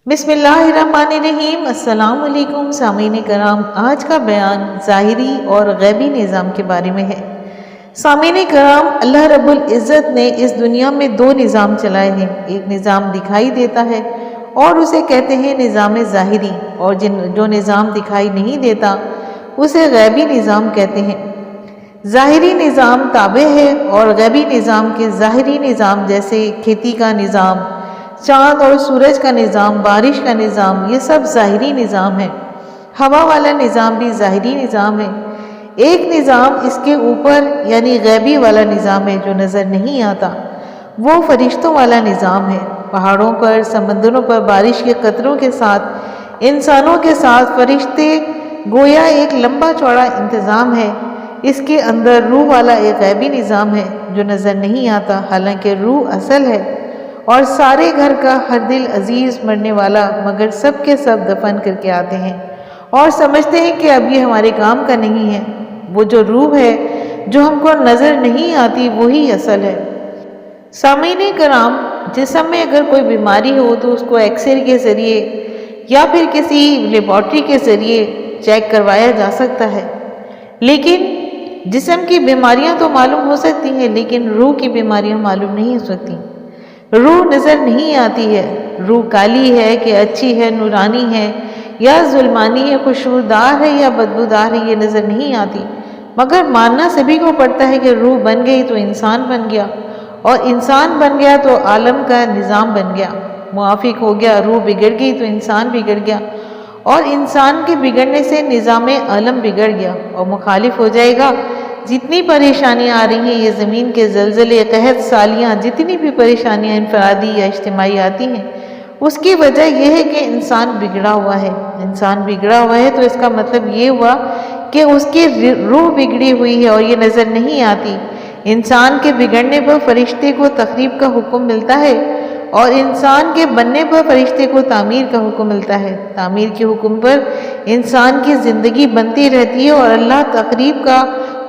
بسم اللہ الرحمن الرحیم۔ السلام علیکم سامعین کرام، آج کا بیان ظاہری اور غیبی نظام کے بارے میں ہے۔ سامعین کرام، اللہ رب العزت نے اس دنیا میں دو نظام چلائے ہیں۔ ایک نظام دکھائی دیتا ہے اور اسے کہتے ہیں نظام ظاہری، اور جو نظام دکھائی نہیں دیتا اسے غیبی نظام کہتے ہیں۔ ظاہری نظام تابع ہے اور غیبی نظام کے ظاہری نظام جیسے کھیتی کا نظام، چاند اور سورج کا نظام، بارش کا نظام، یہ سب ظاہری نظام ہے۔ ہوا والا نظام بھی ظاہری نظام ہے۔ ایک نظام اس کے اوپر یعنی غیبی والا نظام ہے جو نظر نہیں آتا، وہ فرشتوں والا نظام ہے۔ پہاڑوں پر، سمندروں پر بارش کے قطروں کے ساتھ، انسانوں کے ساتھ فرشتے گویا ایک لمبا چوڑا انتظام ہے۔ اس کے اندر روح والا ایک غیبی نظام ہے جو نظر نہیں آتا، حالانکہ روح اصل ہے۔ اور سارے گھر کا ہر دل عزیز مرنے والا، مگر سب کے سب دفن کر کے آتے ہیں اور سمجھتے ہیں کہ اب یہ ہمارے کام کا نہیں ہے۔ وہ جو روح ہے جو ہم کو نظر نہیں آتی وہی اصل ہے۔ سامعین کرام، جسم میں اگر کوئی بیماری ہو تو اس کو ایکس رے کے ذریعے یا پھر کسی لیبارٹری کے ذریعے چیک کروایا جا سکتا ہے، لیکن جسم کی بیماریاں تو معلوم ہو سکتی ہیں لیکن روح کی بیماریاں معلوم نہیں ہو سکتی۔ روح نظر نہیں آتی ہے۔ روح کالی ہے کہ اچھی ہے، نورانی ہے یا ظلمانی ہے، خوشبودار ہے یا بدبودار ہے، یہ نظر نہیں آتی۔ مگر ماننا سبھی کو پڑتا ہے کہ روح بن گئی تو انسان بن گیا، اور انسان بن گیا تو عالم کا نظام بن گیا، موافق ہو گیا۔ روح بگڑ گئی تو انسان بگڑ گیا، اور انسان کے بگڑنے سے نظام عالم بگڑ گیا اور مخالف ہو جائے گا۔ جتنی پریشانیاں آ رہی ہیں، یہ زمین کے زلزلے، قحط سالیاں، جتنی بھی پریشانیاں انفرادی یا اجتماعی آتی ہیں، اس کی وجہ یہ ہے کہ انسان بگڑا ہوا ہے۔ انسان بگڑا ہوا ہے تو اس کا مطلب یہ ہوا کہ اس کی روح بگڑی ہوئی ہے اور یہ نظر نہیں آتی۔ انسان کے بگڑنے پر فرشتے کو تخریب کا حکم ملتا ہے، اور انسان کے بننے پر فرشتے کو تعمیر کا حکم ملتا ہے۔ تعمیر کے حکم پر انسان کی زندگی بنتی رہتی ہے، اور اللہ تخریب کا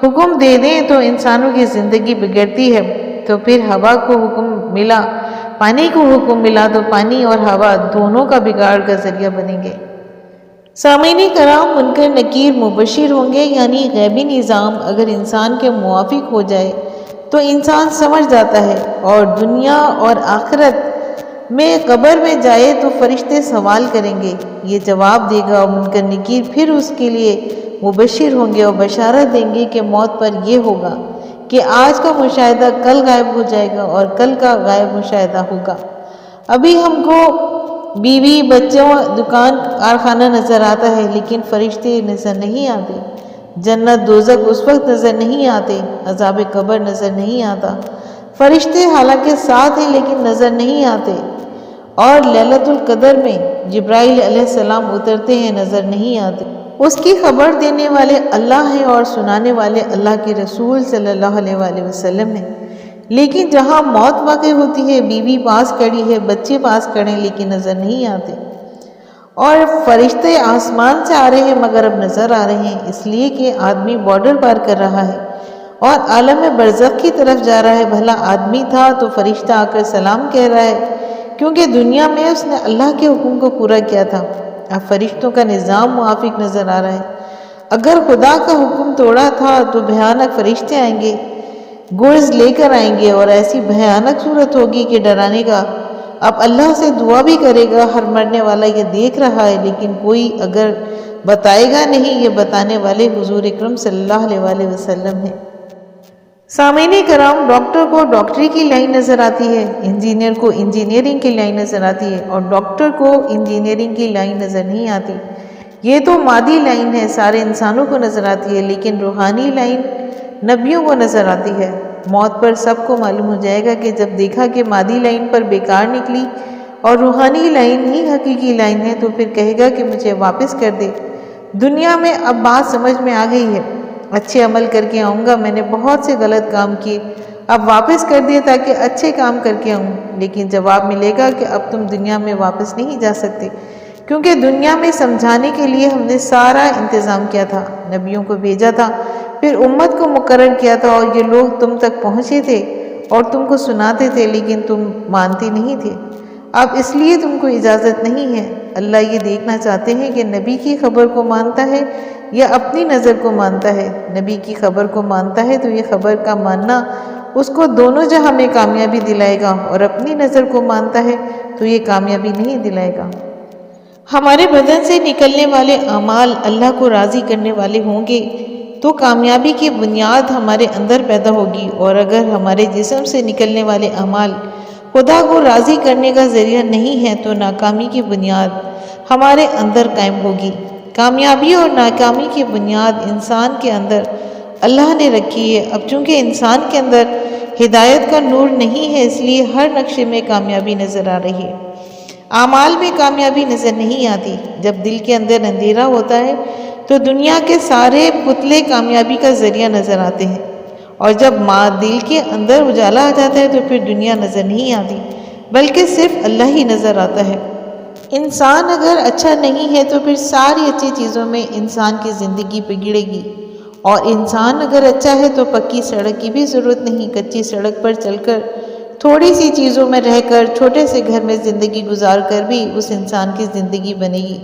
حکم دے دیں تو انسانوں کی زندگی بگڑتی ہے۔ تو پھر ہوا کو حکم ملا، پانی کو حکم ملا، تو پانی اور ہوا دونوں کا بگاڑ کا ذریعہ بنیں گے۔ سامعین کرام، منکر نکیر مبشر ہوں گے، یعنی غیبی نظام اگر انسان کے موافق ہو جائے تو انسان سمجھ جاتا ہے، اور دنیا اور آخرت میں قبر میں جائے تو فرشتے سوال کریں گے، یہ جواب دے گا، اور منکر نکیر پھر اس کے لیے مبشر ہوں گے اور بشارت دیں گے کہ موت پر یہ ہوگا کہ آج کا مشاہدہ کل غائب ہو جائے گا اور کل کا غائب مشاہدہ ہوگا۔ ابھی ہم کو بیوی، بچوں، دکان، کارخانہ نظر آتا ہے لیکن فرشتے نظر نہیں آتے۔ جنت دوزخ اس وقت نظر نہیں آتے، عذاب قبر نظر نہیں آتا۔ فرشتے حالانکہ ساتھ ہیں لیکن نظر نہیں آتے، اور لیلۃ القدر میں جبرائیل علیہ السلام اترتے ہیں، نظر نہیں آتے۔ اس کی خبر دینے والے اللہ ہیں اور سنانے والے اللہ کے رسول صلی اللہ علیہ وآلہ وسلم ہیں۔ لیکن جہاں موت واقع ہوتی ہے، بیوی پاس کھڑی ہے، بچے پاس کھڑے ہیں لیکن نظر نہیں آتے، اور فرشتے آسمان سے آ رہے ہیں مگر اب نظر آ رہے ہیں، اس لیے کہ آدمی بارڈر پار کر رہا ہے اور عالم برزخ کی طرف جا رہا ہے۔ بھلا آدمی تھا تو فرشتہ آ کر سلام کہہ رہا ہے، کیونکہ دنیا میں اس نے اللہ کے حکم کو پورا کیا تھا۔ اب فرشتوں کا نظام موافق نظر آ رہا ہے۔ اگر خدا کا حکم توڑا تھا تو بھیانک فرشتے آئیں گے، گرز لے کر آئیں گے، اور ایسی بھیانک صورت ہوگی کہ ڈرانے کا۔ اب اللہ سے دعا بھی کرے گا، ہر مرنے والا یہ دیکھ رہا ہے لیکن کوئی اگر بتائے گا نہیں۔ یہ بتانے والے حضور اکرم صلی اللہ علیہ وآلہ وسلم ہیں۔ سامعین کرام، ڈاکٹر کو ڈاکٹری کی لائن نظر آتی ہے، انجینئر کو انجینئرنگ کی لائن نظر آتی ہے، اور ڈاکٹر کو انجینئرنگ کی لائن نظر نہیں آتی۔ یہ تو مادی لائن ہے، سارے انسانوں کو نظر آتی ہے، لیکن روحانی لائن نبیوں کو نظر آتی ہے۔ موت پر سب کو معلوم ہو جائے گا کہ جب دیکھا کہ مادی لائن پر بیکار نکلی اور روحانی لائن ہی حقیقی لائن ہے، تو پھر کہے گا کہ مجھے واپس کر دے۔ دنیا میں اب بات سمجھ میں آ گئی ہے، اچھے عمل کر کے آؤں گا، میں نے بہت سے غلط کام کیے، اب واپس کر دے تاکہ اچھے کام کر کے آؤں۔ لیکن جواب ملے گا کہ اب تم دنیا میں واپس نہیں جا سکتے، کیونکہ دنیا میں سمجھانے کے لیے ہم نے سارا انتظام کیا تھا، نبیوں کو بھیجا تھا، پھر امت کو مقرر کیا تھا، اور یہ لوگ تم تک پہنچے تھے اور تم کو سناتے تھے لیکن تم مانتے نہیں تھے۔ اب اس لیے تم کو اجازت نہیں ہے۔ اللہ یہ دیکھنا چاہتے ہیں کہ نبی کی خبر کو مانتا ہے یا اپنی نظر کو مانتا ہے۔ نبی کی خبر کو مانتا ہے تو یہ خبر کا ماننا اس کو دونوں جہاں میں کامیابی دلائے گا، اور اپنی نظر کو مانتا ہے تو یہ کامیابی نہیں دلائے گا۔ ہمارے بدن سے نکلنے والے اعمال اللہ کو راضی کرنے والے ہوں گے تو کامیابی کی بنیاد ہمارے اندر پیدا ہوگی، اور اگر ہمارے جسم سے نکلنے والے اعمال خدا کو راضی کرنے کا ذریعہ نہیں ہے تو ناکامی کی بنیاد ہمارے اندر قائم ہوگی۔ کامیابی اور ناکامی کی بنیاد انسان کے اندر اللہ نے رکھی ہے۔ اب چونکہ انسان کے اندر ہدایت کا نور نہیں ہے، اس لیے ہر نقشے میں کامیابی نظر آ رہی ہے، اعمال میں کامیابی نظر نہیں آتی۔ جب دل کے اندر اندھیرا ہوتا ہے تو دنیا کے سارے پتلے کامیابی کا ذریعہ نظر آتے ہیں، اور جب دل کے اندر اجالا آ جاتا ہے تو پھر دنیا نظر نہیں آتی بلکہ صرف اللہ ہی نظر آتا ہے۔ انسان اگر اچھا نہیں ہے تو پھر ساری اچھی چیزوں میں انسان کی زندگی بگڑے گی، اور انسان اگر اچھا ہے تو پکی سڑک کی بھی ضرورت نہیں، کچی سڑک پر چل کر تھوڑی سی چیزوں میں رہ کر چھوٹے سے گھر میں زندگی گزار کر بھی اس انسان کی زندگی بنے گی۔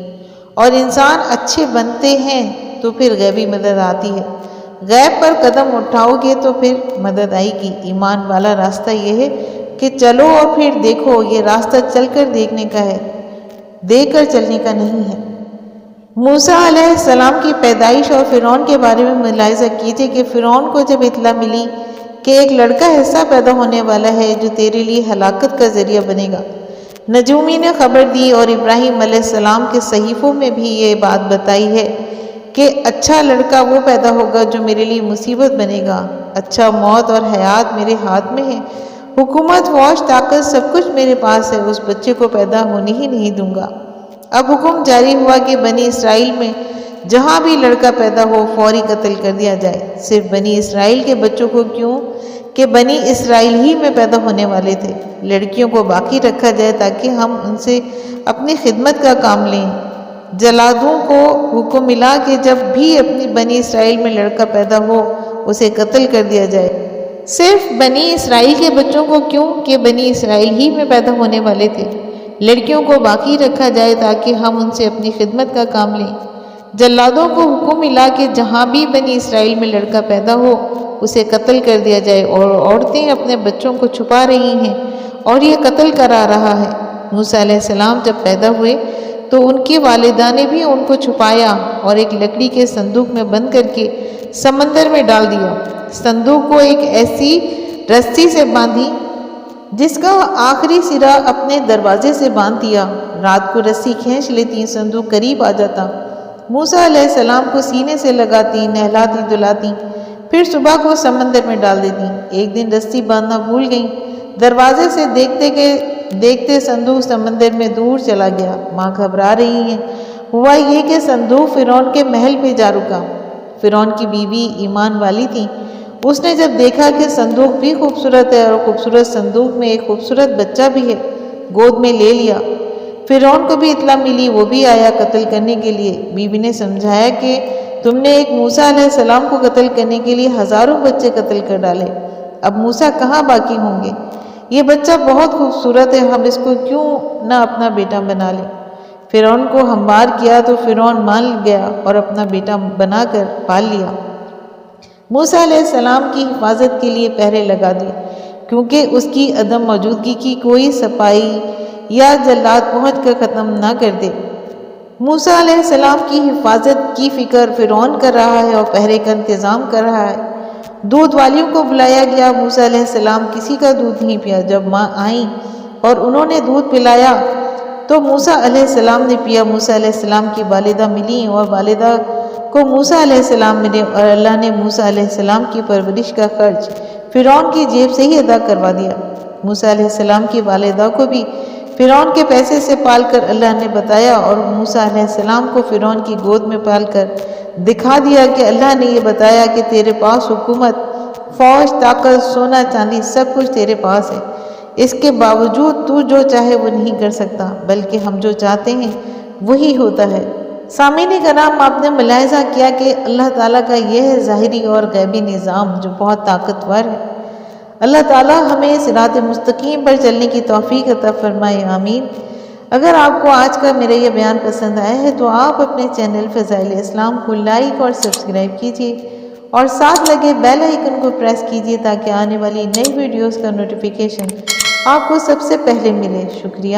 اور انسان اچھے بنتے ہیں تو پھر غیبی مدد آتی ہے، غیب پر قدم اٹھاؤ گے تو پھر مدد آئے گی۔ ایمان والا راستہ یہ ہے کہ چلو اور پھر دیکھو، یہ راستہ چل کر دیکھنے کا ہے، دیکھ کر چلنے کا نہیں ہے۔ موسیٰ علیہ السلام کی پیدائش اور فرعون کے بارے میں ملاحظہ کیجیے کہ فرعون کو جب اطلاع ملی کہ ایک لڑکا ایسا پیدا ہونے والا ہے جو تیرے لیے ہلاکت کا ذریعہ بنے گا، نجومی نے خبر دی، اور ابراہیم علیہ السلام کے صحیفوں میں بھی یہ بات بتائی ہے کہ اچھا لڑکا وہ پیدا ہوگا جو میرے لیے مصیبت بنے گا۔ اچھا موت اور حیات میرے ہاتھ میں ہے، حکومت، فوج، طاقت سب کچھ میرے پاس ہے، اس بچے کو پیدا ہونے ہی نہیں دوں گا۔ اب حکم جاری ہوا کہ بنی اسرائیل میں جہاں بھی لڑکا پیدا ہو فوری قتل کر دیا جائے۔ صرف بنی اسرائیل کے بچوں کو کیوں کہ بنی اسرائیل ہی میں پیدا ہونے والے تھے، لڑکیوں کو باقی رکھا جائے تاکہ ہم ان سے اپنی خدمت کا کام لیں۔ جلادوں کو حکم ملا کہ جب بھی اپنی بنی اسرائیل میں لڑکا پیدا ہو اسے قتل کر دیا جائے۔ صرف بنی اسرائیل کے بچوں کو کیوں کہ بنی اسرائیل ہی میں پیدا ہونے والے تھے، لڑکیوں کو باقی رکھا جائے تاکہ ہم ان سے اپنی خدمت کا کام لیں۔ جلادوں کو حکم ملا کہ جہاں بھی بنی اسرائیل میں لڑکا پیدا ہو اسے قتل کر دیا جائے، اور عورتیں اپنے بچوں کو چھپا رہی ہیں اور یہ قتل کرا رہا ہے۔ موسیٰ علیہ السلام جب پیدا ہوئے تو ان کی والدہ نے بھی ان کو چھپایا اور ایک لکڑی کے صندوق میں بند کر کے سمندر میں ڈال دیا۔ صندوق کو ایک ایسی رسی سے باندھی جس کا آخری سرا اپنے دروازے سے باندھ دیا۔ رات کو رسی کھینچ لیتی، صندوق قریب آ جاتا، موسیٰ علیہ السلام کو سینے سے لگاتی، نہلاتی دھلاتی، پھر صبح کو سمندر میں ڈال دیتی۔ ایک دن رسی باندھنا بھول گئیں، دروازے سے دیکھتے صندوق سمندر میں دور چلا گیا۔ ماں گھبرا رہی ہیں۔ ہوا یہ کہ صندوق فرعون کے محل پہ جا رکا۔ فرعون کی بیوی ایمان والی تھی، اس نے جب دیکھا کہ صندوق بھی خوبصورت ہے اور خوبصورت صندوق میں ایک خوبصورت بچہ بھی ہے، گود میں لے لیا۔ فرعون کو بھی اطلاع ملی، وہ بھی آیا قتل کرنے کے لیے۔ بیوی نے سمجھایا کہ تم نے ایک موسیٰ علیہ السلام کو قتل کرنے کے لیے ہزاروں بچے قتل کر ڈالے، اب موسیٰ کہاں باقی ہوں گے؟ یہ بچہ بہت خوبصورت ہے، ہم اس کو کیوں نہ اپنا بیٹا بنا لیں؟ فرعون کو ہموار کیا تو فرعون مان گیا اور اپنا بیٹا بنا کر پال لیا۔ موسیٰ علیہ السلام کی حفاظت کے لیے پہرے لگا دیے کیونکہ اس کی عدم موجودگی کی کوئی سپاہی یا جلاد پہنچ کر ختم نہ کر دے۔ موسیٰ علیہ السلام کی حفاظت کی فکر فرعون کر رہا ہے اور پہرے کا انتظام کر رہا ہے۔ دودھ والیوں کو بلایا گیا، موسیٰ علیہ السلام کسی کا دودھ نہیں پیا۔ جب ماں آئیں اور انہوں نے دودھ پلایا تو موسیٰ علیہ السلام نے پیا۔ موسیٰ علیہ السلام کی والدہ ملی اور والدہ کو موسیٰ علیہ السلام ملے، اور اللہ نے موسیٰ علیہ السلام کی پرورش کا خرچ فرعون کی جیب سے ہی ادا کروا دیا۔ موسیٰ علیہ السلام کی والدہ کو بھی فرعون کے پیسے سے پال کر اللہ نے بتایا، اور موسیٰ علیہ السلام کو فرعون کی گود میں پال کر دکھا دیا کہ اللہ نے یہ بتایا کہ تیرے پاس حکومت، فوج، طاقت، سونا چاندی سب کچھ تیرے پاس ہے، اس کے باوجود تو جو چاہے وہ نہیں کر سکتا، بلکہ ہم جو چاہتے ہیں وہی ہوتا ہے۔ سامعین کرام، آپ نے ملاحظہ کیا کہ اللہ تعالیٰ کا یہ ہے ظاہری اور غیبی نظام جو بہت طاقتور ہے۔ اللہ تعالی ہمیں صراط مستقیم پر چلنے کی توفیق عطا فرمائے، آمین۔ اگر آپ کو آج کا میرا یہ بیان پسند آیا ہے تو آپ اپنے چینل فضائل اسلام کو لائک اور سبسکرائب کیجیے اور ساتھ لگے بیل آئیکن کو پریس کیجیے تاکہ آنے والی نئی ویڈیوز کا نوٹیفیکیشن آپ کو سب سے پہلے ملے۔ شکریہ۔